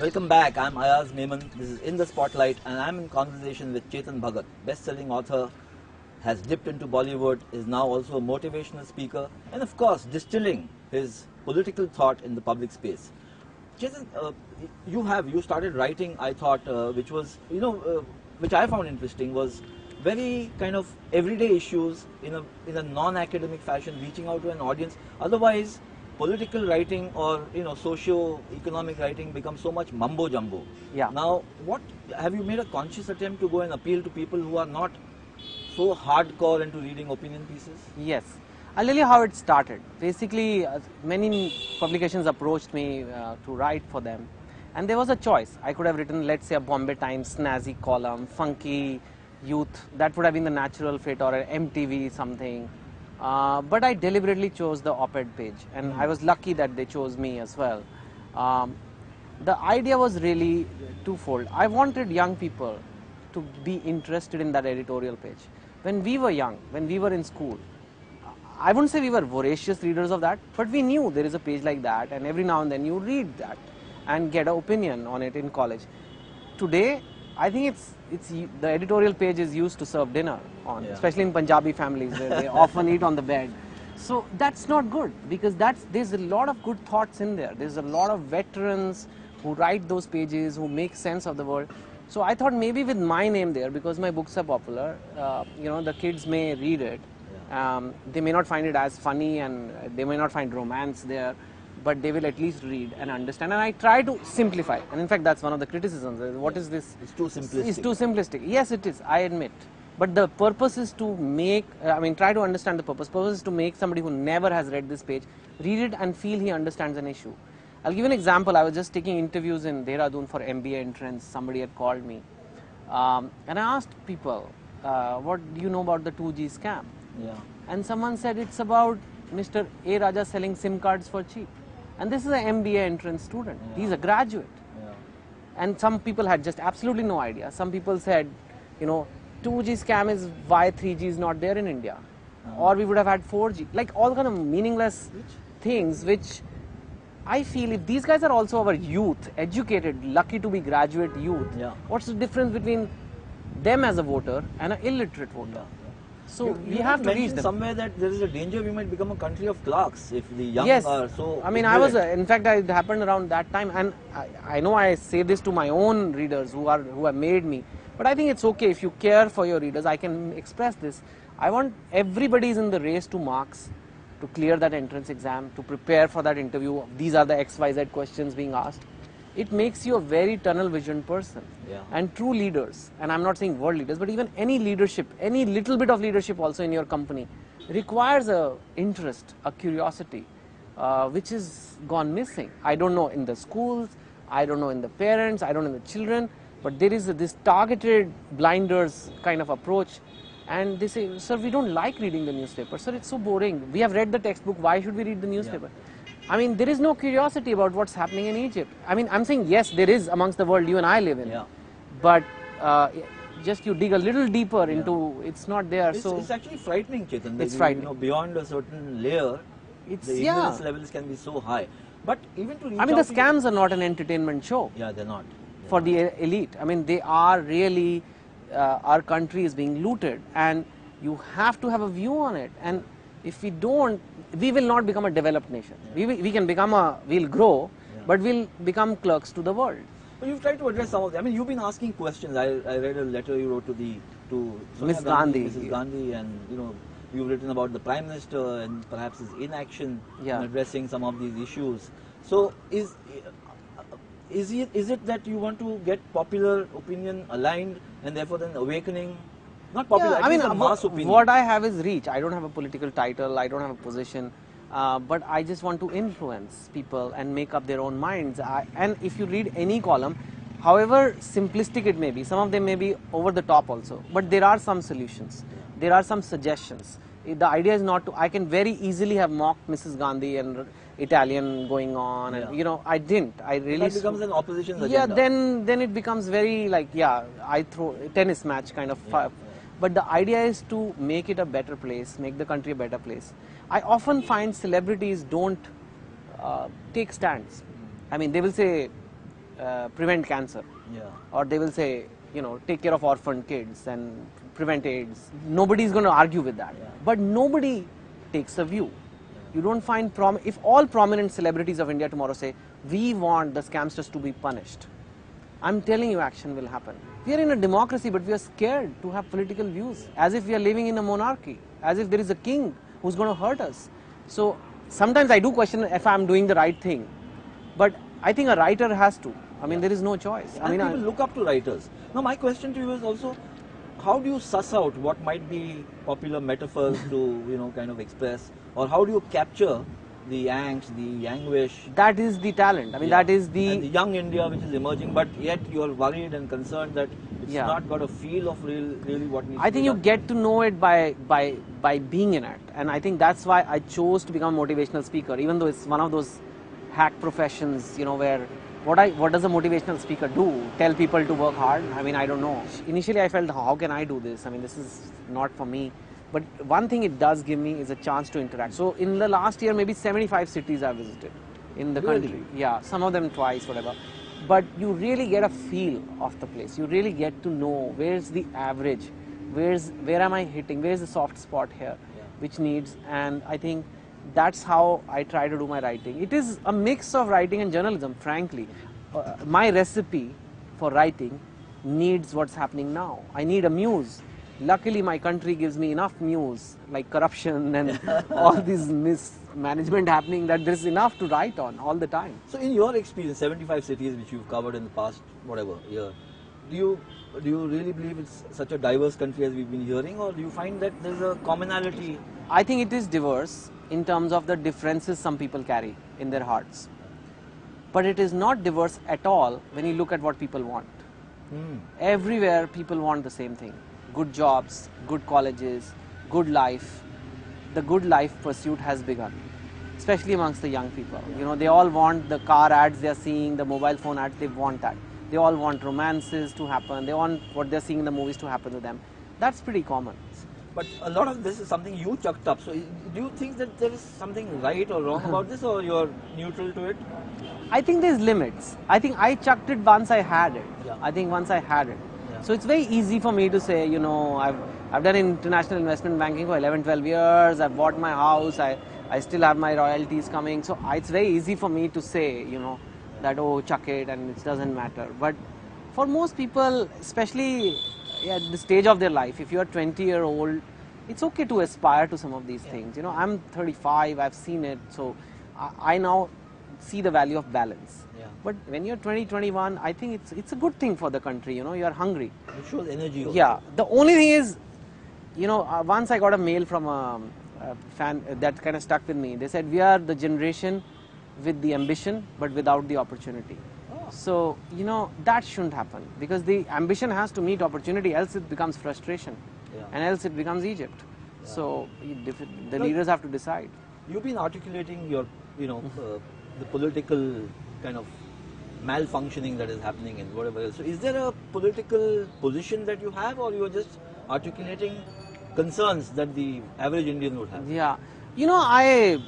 Welcome back. I'm Ayaaz Memon. This is In the Spotlight, and I'm in conversation with Chetan Bhagat, best-selling author, has dipped into Bollywood, is now also a motivational speaker, and of course, distilling his political thought in the public space. Chetan, you started writing. I thought, which was which I found interesting, was very kind of everyday issues in a non-academic fashion, reaching out to an audience. Otherwise, political writing or socio-economic writing becomes so much mumbo jumbo. Yeah. Now, what have you made a conscious attempt to go and appeal to people who are not so hardcore into reading opinion pieces? Yes. I'll tell you how it started. Basically, many publications approached me to write for them, and there was a choice. I could have written, let's say, a Bombay Times snazzy column, funky youth. That would have been the natural fit, or an MTV something. But I deliberately chose the op-ed page, and I was lucky that they chose me as well. The idea was really twofold. I wanted young people to be interested in that editorial page. When we were young, when we were in school, I wouldn't say we were voracious readers of that, but we knew there is a page like that, and every now and then you read that and get an opinion on it in college. Today, I think the editorial page is used to serve dinner on, especially in Punjabi families where they often eat on the bed. So that's not good, because there's a lot of good thoughts in there. There's a lot of veterans who write those pages, who make sense of the world. So I thought maybe with my name there, because my books are popular, the kids may read it. They may not find it as funny, and they may not find romance there, but they will at least read and understand. And I try to simplify. And in fact, that's one of the criticisms. What is this? It's too simplistic. It's too simplistic. Yes, it is. I admit. But the purpose is to make, try to understand the purpose. Purpose is to make somebody who never has read this page read it and feel he understands an issue. I'll give you an example. I was just taking interviews in Dehradun for MBA entrance. Somebody had called me. And I asked people, what do you know about the 2G scam? Yeah. And someone said it's about Mr. A. Raja selling SIM cards for cheap. And this is an MBA entrance student. Yeah. He's a graduate. Yeah. And some people had just absolutely no idea. Some people said, 2G scam is why 3G is not there in India. Or we would have had 4G. Like all kind of meaningless things, which I feel if these guys are also our youth, educated, lucky to be graduate youth, what's the difference between them as a voter and an illiterate voter? Yeah. So we have to reach them. Somewhere that there is a danger we might become a country of clerks if the young are so. In fact, it happened around that time, and I know I say this to my own readers who have made me, but I think it's okay if you care for your readers. I can express this. I want everybody is in the race to marks, to clear that entrance exam, to prepare for that interview. These are the XYZ questions being asked. It makes you a very tunnel vision person. Yeah. And true leaders, and I'm not saying world leaders, but even any leadership, any little bit of leadership also in your company requires a interest, a curiosity, which is gone missing. I don't know in the schools, I don't know in the parents, I don't know in the children, but there is this targeted blinders kind of approach. And they say, sir, we don't like reading the newspaper. Sir, it's so boring. We have read the textbook. Why should we read the newspaper? Yeah. There is no curiosity about what's happening in Egypt. I'm saying, yes, there is amongst the world you and I live in. Yeah. But just you dig a little deeper into, it's not there. It's actually frightening, Chetan. It's frightening. Beyond a certain layer, the ignorance levels can be so high. But even to reach the scams are not an entertainment show. Yeah, they're not. For the elite. They are really, our country is being looted, and you have to have a view on it. And if we don't, we will not become a developed nation. Yeah. We can become we'll grow, but we'll become clerks to the world. But you've tried to address some of them. You've been asking questions. I read a letter you wrote to Miss Gandhi. Mrs. Gandhi, and you've written about the Prime Minister and perhaps his inaction in addressing some of these issues. So is it that you want to get popular opinion aligned and therefore then awakening? Not popular, at least a mass opinion. What I have is reach. I don't have a political title, I don't have a position, but I just want to influence people and make up their own minds. And if you read any column, however simplistic it may be, some of them may be over the top also, but there are some solutions, there are some suggestions. The idea is not to, I can very easily have mocked Mrs. Gandhi and Italian going on, and I didn't. I really. That becomes an opposition agenda. Yeah, then it becomes very like I throw a tennis match kind of. But the idea is to make it a better place, make the country a better place. I often find celebrities don't take stands. I mean, they will say, prevent cancer. Yeah. Or they will say, you know, take care of orphan kids and prevent AIDS. Nobody is going to argue with that. Yeah. But nobody takes a view. You don't find, if all prominent celebrities of India tomorrow say, we want the scamsters to be punished, I'm telling you action will happen. We are in a democracy, but we are scared to have political views, as if we are living in a monarchy, as if there is a king who's going to hurt us. So sometimes I do question if I'm doing the right thing, but I think a writer has to. I mean, there is no choice. I mean, people look up to writers. Now, my question to you is also, how do you suss out what might be popular metaphors to, you know, kind of express, or how do you capture the angst, the anguish? That is the talent. I mean, that is the... And the young India which is emerging, but yet you are worried and concerned that it's not got a feel of really what needs to be done. I think you get to know it by being in it. And I think that's why I chose to become a motivational speaker, even though it's one of those hack professions, you know, where what does a motivational speaker do? Tell people to work hard? I mean, I don't know. Initially, I felt, how can I do this? I mean, this is not for me. But one thing it does give me is a chance to interact. So in the last year, maybe 75 cities I visited in the country. Yeah, some of them twice, whatever. But you really get a feel of the place. You really get to know where's the average, where am I hitting, where's the soft spot here, which needs. And I think that's how I try to do my writing. It is a mix of writing and journalism, frankly. My recipe for writing needs what's happening now. I need a muse. Luckily, my country gives me enough news, like corruption and all this mismanagement happening, that there's enough to write on all the time. So in your experience, 75 cities which you've covered in the past, whatever, year, do you really believe it's such a diverse country as we've been hearing, or do you find that there's a commonality? I think it is diverse in terms of the differences some people carry in their hearts. But it is not diverse at all when you look at what people want. Everywhere people want the same thing. Good jobs, good colleges, good life. The good life pursuit has begun, especially amongst the young people. You know, they all want the car ads they are seeing, the mobile phone ads, they want that. They all want romances to happen, they want what they're seeing in the movies to happen to them. That's pretty common. But a lot of this is something you chucked up. So do you think that there is something right or wrong about this, or you're neutral to it? I think there's limits. I think I chucked it once I had it. I think once I had it. So it's very easy for me to say, you know, I've done international investment banking for 11, 12 years, I've bought my house, I still have my royalties coming. So it's very easy for me to say, you know, that, oh, chuck it and it doesn't matter. But for most people, especially at the stage of their life, if you're 20-year-old, it's okay to aspire to some of these things. You know, I'm 35, I've seen it, so I now see the value of balance. But when you're 20, 21, I think it's a good thing for the country, you know, you're hungry. It shows energy also. Yeah, the only thing is, you know, once I got a mail from a fan that kind of stuck with me. They said, we are the generation with the ambition, but without the opportunity. So, you know, that shouldn't happen, because the ambition has to meet opportunity, else it becomes frustration, and else it becomes Egypt. So, the leaders have to decide. You've been articulating your, you know, the political kind of malfunctioning that is happening and whatever else. So is there a political position that you have, or you are just articulating concerns that the average Indian would have? Yeah, you know,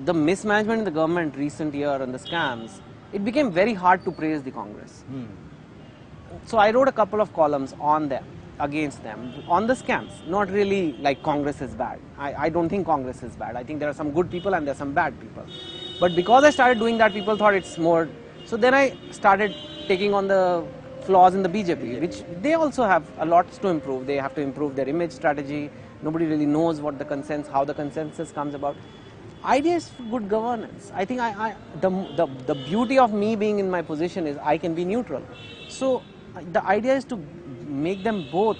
the mismanagement in the government recent year and the scams, it became very hard to praise the Congress. So I wrote a couple of columns on them, against them, on the scams. Not really like Congress is bad. I don't think Congress is bad. I think there are some good people and there are some bad people. But because I started doing that, people thought it's more. So then I started taking on the flaws in the BJP, which they also have a lot to improve. They have to improve their image strategy. Nobody really knows what how the consensus comes about. Idea is good governance. I think the beauty of me being in my position is I can be neutral. So the idea is to make them both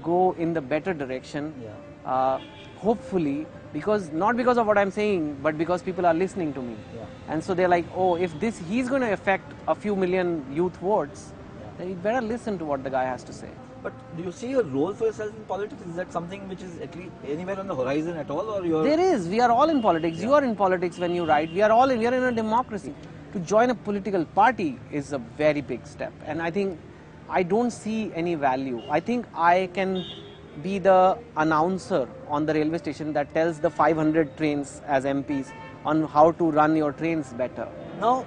go in the better direction, hopefully, not because of what I'm saying, but because people are listening to me. And so they're like, oh, if he's going to affect a few million youth votes, then you better listen to what the guy has to say. But do you see a role for yourself in politics? Is that something which is at least anywhere on the horizon at all, or you're... There is. We are all in politics. You are in politics when you write. We are in a democracy. To join a political party is a very big step. And I think I don't see any value. I think I can be the announcer on the railway station that tells the 500 trains as MPs on how to run your trains better. Now,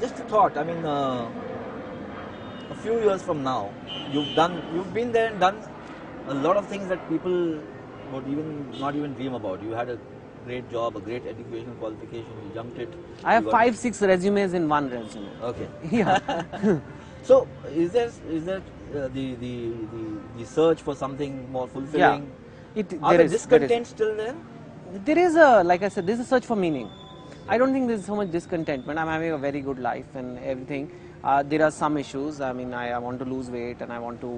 just a thought. I mean, a few years from now, you've been there and done a lot of things that people would not even dream about. You had a great job, a great educational qualification. You jumped it. I have 5-6 resumes in one resume. Okay. Yeah. So, is there the search for something more fulfilling? Yeah. Are the discontent still there? There is a, like I said, there is a search for meaning. I don't think there is so much discontentment. I'm having a very good life and everything. There are some issues. I mean, I want to lose weight and I want to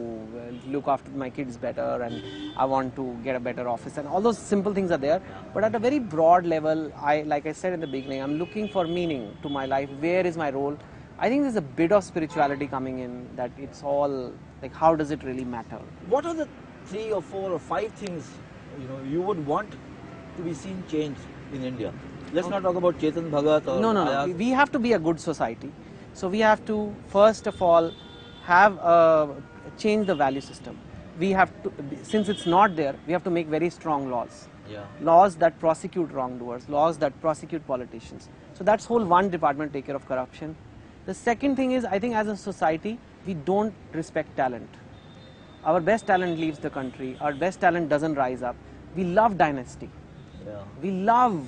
look after my kids better and I want to get a better office and all those simple things are there. But at a very broad level, like I said in the beginning, I'm looking for meaning to my life. Where is my role? I think there's a bit of spirituality coming in, that it's all like, how does it really matter? What are the 3 or 4 or 5 things you would want to be seen changed in India? Let's not talk about Chetan Bhagat or No. Ayaaz. We have to be a good society. So we have to, first of all, change the value system. We have to, since it's not there, we have to make very strong laws. Yeah. Laws that prosecute wrongdoers, laws that prosecute politicians. So that's whole one department take care of corruption. The second thing is, I think as a society, we don't respect talent. Our best talent leaves the country. Our best talent doesn't rise up. We love dynasty. Yeah. We love,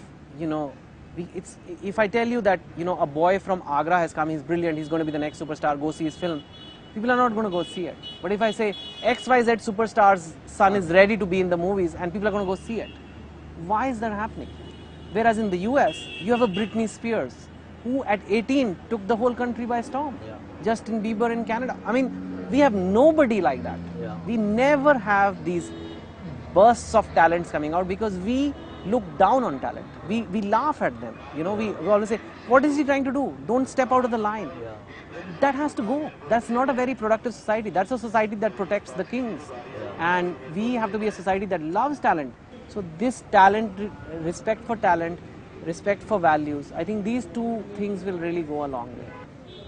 if I tell you that, a boy from Agra has come, he's brilliant, he's going to be the next superstar, go see his film, people are not going to go see it. But if I say XYZ superstar's son is ready to be in the movies and people are going to go see it, why is that happening? Whereas in the US, you have a Britney Spears, who at 18 took the whole country by storm. Yeah. Justin Bieber in Canada. I mean, we have nobody like that. Yeah. We never have these bursts of talents coming out because we look down on talent. We laugh at them. We always say, what is he trying to do? Don't step out of the line. Yeah. That has to go. That's not a very productive society. That's a society that protects the kings. Yeah. And we have to be a society that loves talent. So this talent, respect for talent, respect for values, I think these 2 things will really go a long way.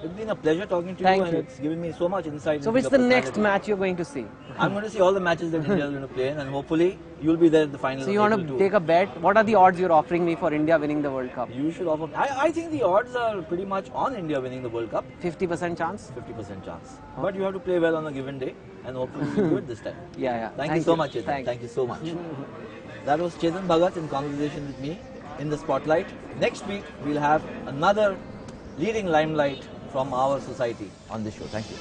It's been a pleasure talking to Thank you, and you. it's given me so much insight. So into which is your the next personality. match you're going to see? I'm going to see all the matches that India is going to play in, and hopefully you'll be there at the final. So you want to take a bet? What are the odds you're offering me for India winning the World Cup? You should offer. I think the odds are pretty much on India winning the World Cup. 50% chance? 50% chance. But you have to play well on a given day, and hopefully you do it this time. Yeah. Thank you so much, Chetan. Thank you so much. That was Chetan Bhagat in conversation with me in the Spotlight. Next week we'll have another leading limelight from our society on this show. Thank you.